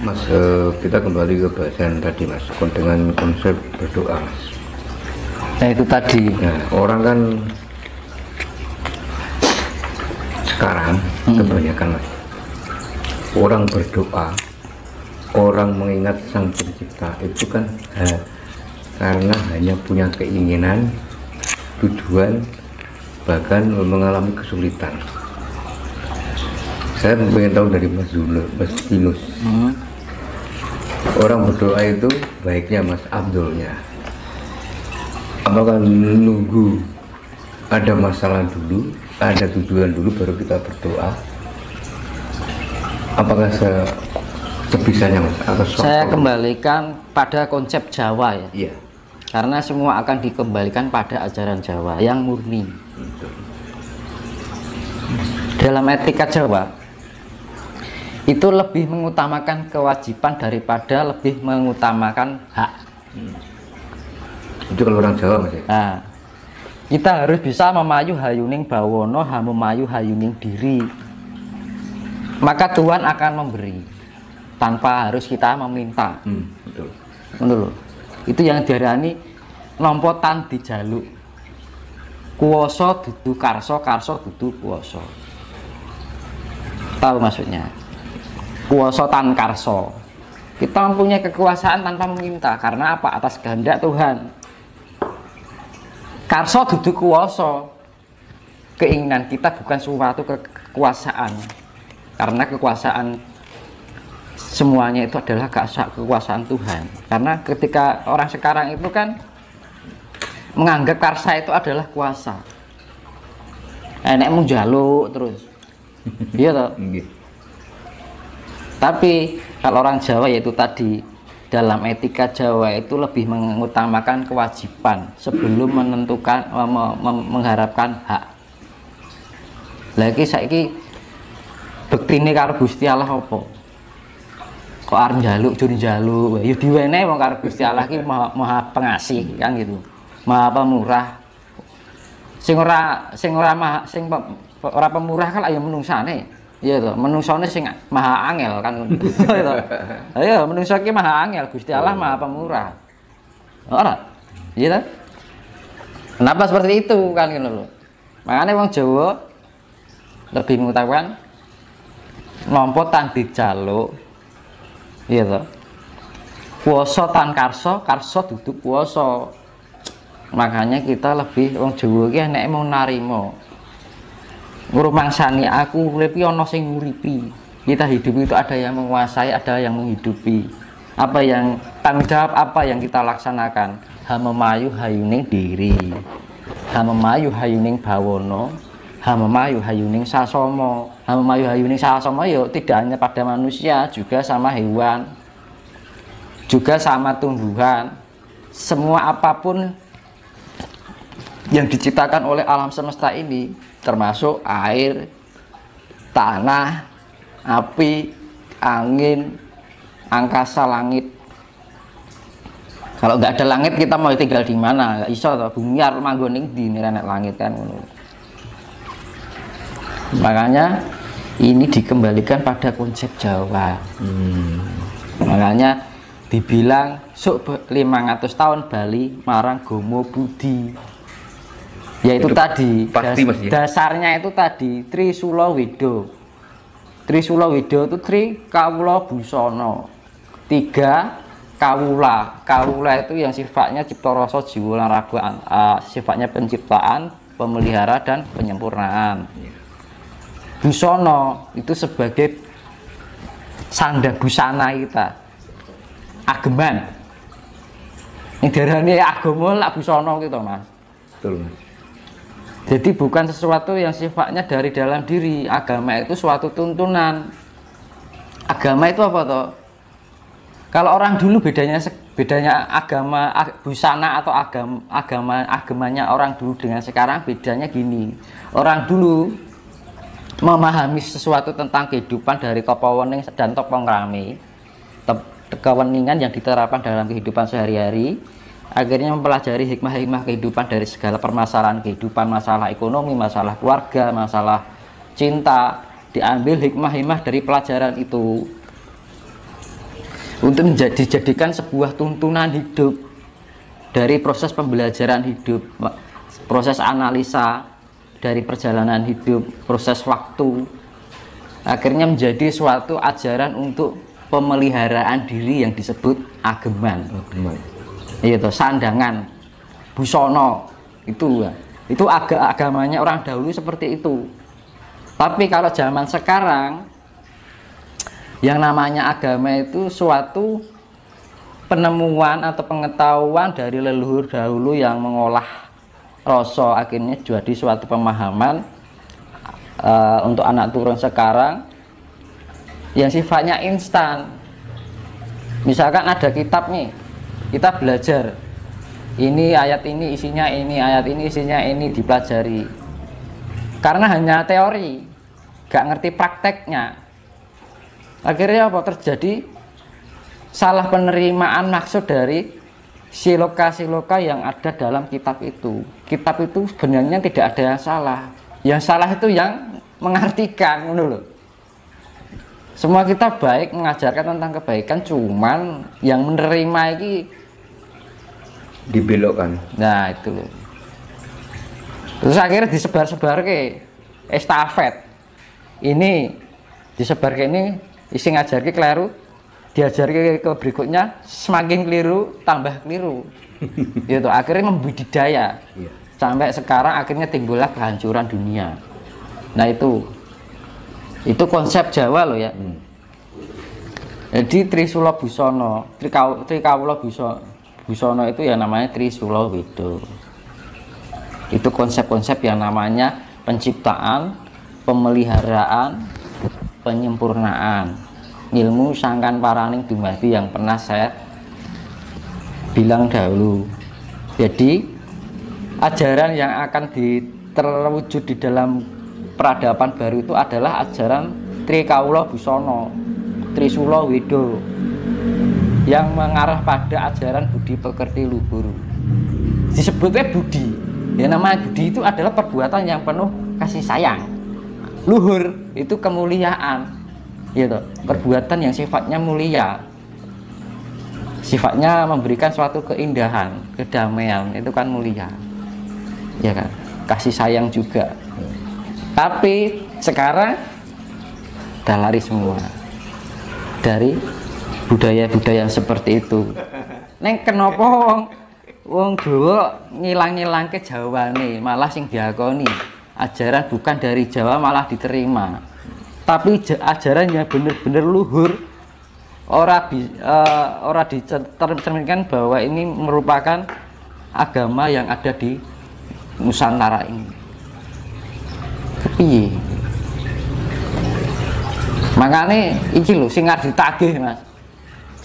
Mas, kita kembali ke bahasan tadi Mas, dengan konsep berdoa Mas. Nah itu tadi. Nah, orang kan sekarang kebanyakan Mas, orang berdoa, orang mengingat Sang Pencipta itu kan karena hanya punya keinginan, tujuan, bahkan mengalami kesulitan. Saya ingin tahu dari Mas Yunus, orang berdoa itu baiknya Mas Abdulnya, apakah nunggu ada masalah dulu, ada tujuan dulu baru kita berdoa? Apakah sebisanya Mas? Saya kembalikan pada konsep Jawa ya. Iya. Karena semua akan dikembalikan pada ajaran Jawa yang murni. Dalam etika Jawa itu lebih mengutamakan kewajiban daripada lebih mengutamakan hak. Itu kalau orang Jawa Mas ya? Nah, kita harus bisa memayu hayuning bawono memayu hayuning diri, maka Tuhan akan memberi tanpa harus kita meminta. Betul. Betul. Itu yang diarani nompotan dijaluk, kuoso dudu karso, karso dudu kuoso. Tahu maksudnya? Kuoso tan karso, kita mempunyai kekuasaan tanpa meminta. Karena apa? Atas kehendak Tuhan. Karso dudu kuoso, keinginan kita bukan suatu kekuasaan, karena kekuasaan semuanya itu adalah kekuasaan Tuhan. Karena ketika orang sekarang itu kan menganggap karsa itu adalah kuasa, enek mau jaluk terus, iya toh. Tapi kalau orang Jawa yaitu tadi, dalam etika Jawa itu lebih mengutamakan kewajiban sebelum menentukan mengharapkan hak. Lagi saiki bektine karo Gusti Allah apa? Kok arep njaluk jur njaluk, ya diwenehi wong karo Gusti Allah ki maha pengasih kan gitu. Maha pemurah. Sing ora pemurah kan ayo menungsane. Iya toh, menungsane sing maha angel kan. Iya toh. Ayo menungso ki maha angel, Gusti Allah maha pemurah. Ora? Iya toh? Kenapa seperti itu kan gitu loh. Makanya wong Jawa lebih mengutamakan nompo tan dijaluk. Iya toh. Kuoso tan karso, karso duduk kuoso. Makanya kita lebih wong Jawa ki nek mau narimo. Ngrumangsani aku urip ana sing nguripi. Kita hidup itu ada yang menguasai, ada yang menghidupi. Apa yang tanggung jawab, apa yang kita laksanakan? Hamemayu hayuning diri, hamemayu hayuning bawono, hamemayu hayuning sasomo. Hamemayu hayuning sasomo yo tidak hanya pada manusia, juga sama hewan, juga sama tumbuhan. Semua apapun yang diciptakan oleh alam semesta ini, termasuk air, tanah, api, angin, angkasa, langit. Kalau nggak ada langit kita mau tinggal di mana? Nggak iso toh, bumi arep manggon ning ndi nek langit kan ngono. Makanya ini dikembalikan pada konsep Jawa. Makanya dibilang sok 500 tahun Bali marang Gomo Budi. Yaitu tadi pasti, dasarnya itu tadi Trisula Weda. Trisula Weda itu Tri Kawula Busana, 3 Kawula. Kawula itu yang sifatnya cipta rasa jiwa lan raga, sifatnya penciptaan, pemelihara dan penyempurnaan. Busana itu sebagai sandang busana kita, ageman. Ini darane agama lak busana gitu Mas. Betul Mas. Jadi bukan sesuatu yang sifatnya dari dalam diri. Agama itu suatu tuntunan. Agama itu apa toh? Kalau orang dulu bedanya agama busana atau agamanya orang dulu dengan sekarang bedanya gini. Orang dulu memahami sesuatu tentang kehidupan dari kepawening dan topongrami, keweningan yang diterapkan dalam kehidupan sehari-hari. Akhirnya mempelajari hikmah-hikmah kehidupan dari segala permasalahan kehidupan, masalah ekonomi, masalah keluarga, masalah cinta. Diambil hikmah-hikmah dari pelajaran itu. untuk dijadikan sebuah tuntunan hidup dari proses pembelajaran hidup, proses analisa dari perjalanan hidup, proses waktu, akhirnya menjadi suatu ajaran untuk pemeliharaan diri yang disebut ageman. Itu sandangan, busono, itu agamanya orang dahulu seperti itu. Tapi kalau zaman sekarang, yang namanya agama itu suatu penemuan atau pengetahuan dari leluhur dahulu yang mengolah rasa, akhirnya jadi suatu pemahaman untuk anak turun sekarang yang sifatnya instan. Misalkan ada kitab nih, kita belajar ini ayat ini isinya ini, ayat ini isinya ini, dipelajari karena hanya teori, gak ngerti prakteknya. Akhirnya apa terjadi? Salah penerimaan maksud dari siloka-siloka yang ada dalam kitab itu. Kitab itu sebenarnya tidak ada yang salah. Yang salah itu yang mengartikan, loh. Semua kitab baik, mengajarkan tentang kebaikan, cuman yang menerima ini dibelokkan. Nah itu loh. Terus akhirnya disebar-sebar ke estafet. Ini disebar ke ini, isi ngajar ke keliru, diajar ke berikutnya, semakin keliru tambah keliru. Gitu, akhirnya membudidaya. Sampai sekarang akhirnya timbullah kehancuran dunia. Nah itu konsep Jawa loh ya. Jadi Trisula Busono, Trikawula Busono itu ya namanya Trisula Weda. Itu konsep-konsep yang namanya penciptaan, pemeliharaan, penyempurnaan ilmu sangkan paraning dumadi yang pernah saya bilang dahulu. Jadi ajaran yang akan terwujud di dalam peradaban baru itu adalah ajaran Trikawula Busono, Trisula Weda, yang mengarah pada ajaran budi pekerti luhur. Disebutnya budi, ya namanya budi itu adalah perbuatan yang penuh kasih sayang. Luhur itu kemuliaan, gitu, perbuatan yang sifatnya mulia, sifatnya memberikan suatu keindahan, kedamaian, itu kan mulia, ya kan, kasih sayang juga. Tapi sekarang udah lari semua dari budaya-budaya yang seperti itu. Neng kenapa wong Jawa ngilang-ngilang ke Jawa nih, malah sing diakoni ajaran bukan dari Jawa malah diterima. Tapi ajaran yang bener-bener luhur ora dicerminkan bahwa ini merupakan agama yang ada di Nusantara ini. Piye? Makanya iki lho sing arep ditagih, Mas.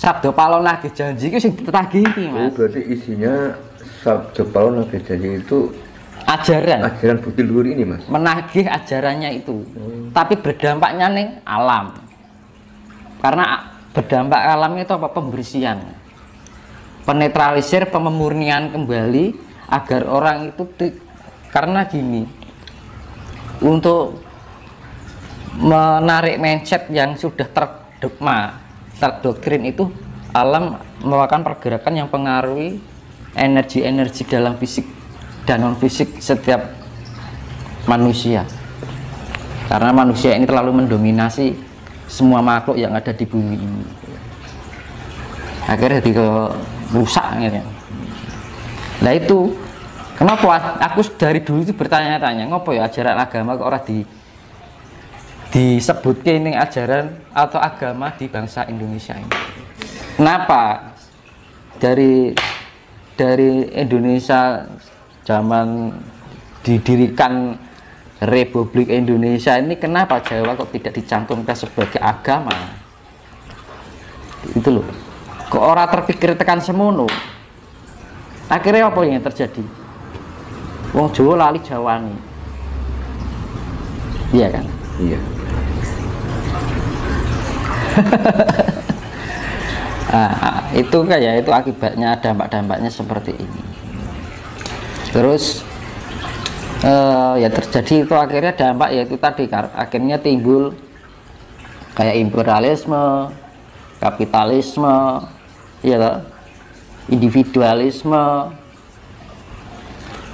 Sabda Palon nagih janji itu sing ditagih iki, Mas. Berarti isinya Sabda Palon nagih janji itu ajaran budi luhur ini, Mas. Menagih ajarannya itu. Tapi berdampaknya ning alam. Karena berdampak alam itu apa? Pembersihan. Penetralisir, pemurnian kembali agar orang itu karena gini. Untuk menarik mindset yang sudah terdogma, terdoktrin itu alam merupakan pergerakan yang pengaruhi energi-energi dalam fisik dan non fisik setiap manusia. Karena manusia ini terlalu mendominasi semua makhluk yang ada di bumi ini. Akhirnya rusak gitu. Nah itu kenapa aku dari dulu itu bertanya-tanya, ngopo ya ajaran agama kok orang disebutkan ini ajaran atau agama di bangsa Indonesia ini? Kenapa dari Indonesia zaman didirikan Republik Indonesia ini, kenapa Jawa kok tidak dicantumkan sebagai agama? Itu loh, kok orang terpikir tekan semono? Akhirnya apa yang terjadi? Wong Jawa lali Jawani, iya kan? Iya. Nah, itu kayak itu akibatnya, dampak-dampaknya seperti ini. Terus ya terjadi itu akhirnya dampak yaitu tadi akhirnya timbul kayak imperialisme, kapitalisme, ya toh, individualisme,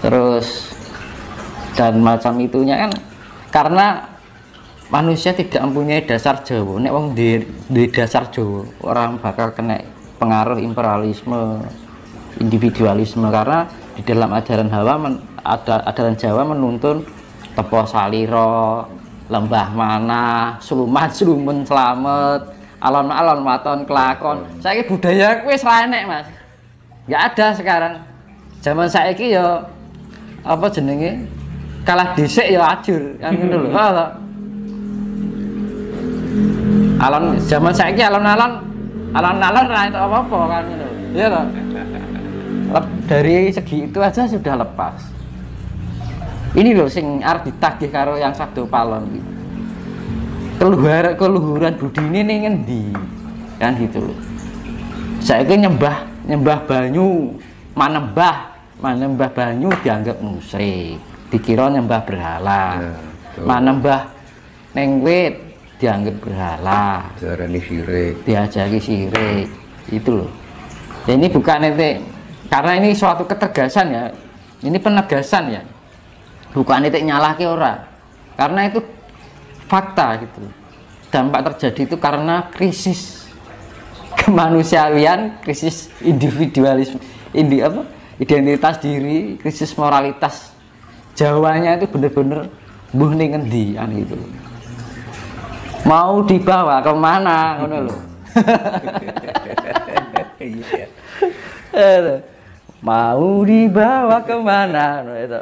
terus dan macam itunya kan, karena manusia tidak mempunyai dasar Jawa. Nek wong di dasar Jawa orang bakal kena pengaruh imperialisme, individualisme, karena di dalam ajaran ajaran Jawa menuntun tepo saliro, lembah mana, suluman sulumen selamat, alon-alon waton kelakon. Saiki budaya wis ra enek, Mas. Nggak ada sekarang. Zaman saiki ya apa jenenge? Kalah dhisik ya ajur, kan ngono lho. Alon zaman saiki alon-alon ra entuk apa-apa kan ngono. Iya toh? Dari segi itu aja sudah lepas. Ini loh sing arep ditagih karo yang Sabdo Palon gitu. Keluhuran budine ning ngendi? Kan gitu loh. Saiki nyembah banyu, manembah banyu dianggap musyrik. Dikira nyembah berhala. Manembah ning wit dianggap berhala, diarani sirik, diajari sirik, itu loh. Ya, ini bukan itu, karena ini suatu ketegasan ya, ini penegasan ya, bukan itu nyalahke ora, karena itu fakta gitu. Dampak terjadi itu karena krisis kemanusiaan, krisis individualisme, identitas diri, krisis moralitas. Jawanya itu bener-bener mbuh ning ngendi kan gitu. Mau dibawa kemana ngono lho. Mau dibawa kemana itu.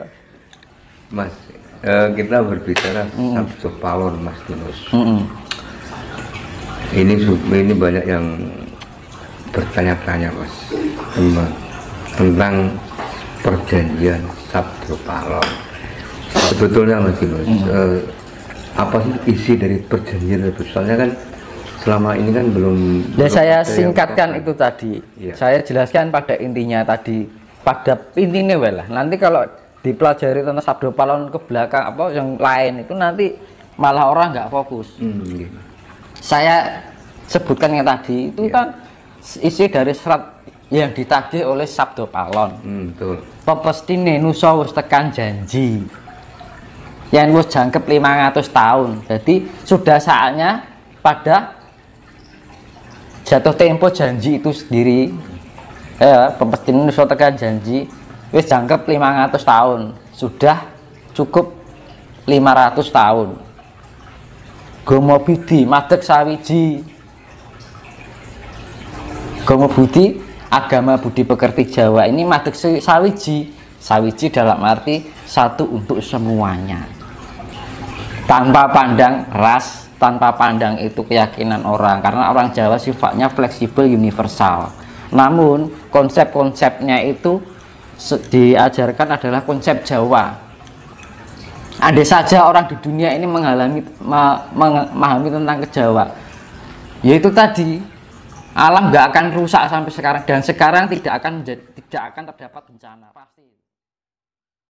Mas, kita berbicara Sabdo Palon, Mas Dinus. Ini banyak yang bertanya-tanya, Mas, tentang perjanjian Sabdo Palon. Sebetulnya Mas Dinus, apa sih isi dari perjanjian itu? Soalnya kan selama ini kan belum. Saya singkatkan itu tadi. Ya. Saya jelaskan pada intinya tadi. Pada intinya lah. Nanti kalau dipelajari tentang Sabdo Palon ke belakang apa yang lain itu nanti malah orang nggak fokus. Gitu. Saya sebutkan yang tadi itu kan isi dari serat yang ditagih oleh Sabdo Palon. Betul. Pepestine nusa wis tekan janji. Yang wis jangkep 500 tahun. Jadi sudah saatnya pada jatuh tempo janji itu sendiri. Pepestine nusa tekan janji wis jangkep 500 tahun. Sudah cukup 500 tahun. Gomo Budi madeg sawiji. Gomo Budi agama budi pekerti Jawa ini madeg sawiji. Sawiji dalam arti satu untuk semuanya. Tanpa pandang ras, tanpa pandang itu keyakinan orang, karena orang Jawa sifatnya fleksibel, universal. Namun konsep-konsepnya itu diajarkan adalah konsep Jawa. Andai saja orang di dunia ini memahami tentang kejawa, yaitu tadi alam nggak akan rusak sampai sekarang, dan sekarang tidak akan terdapat bencana pasti.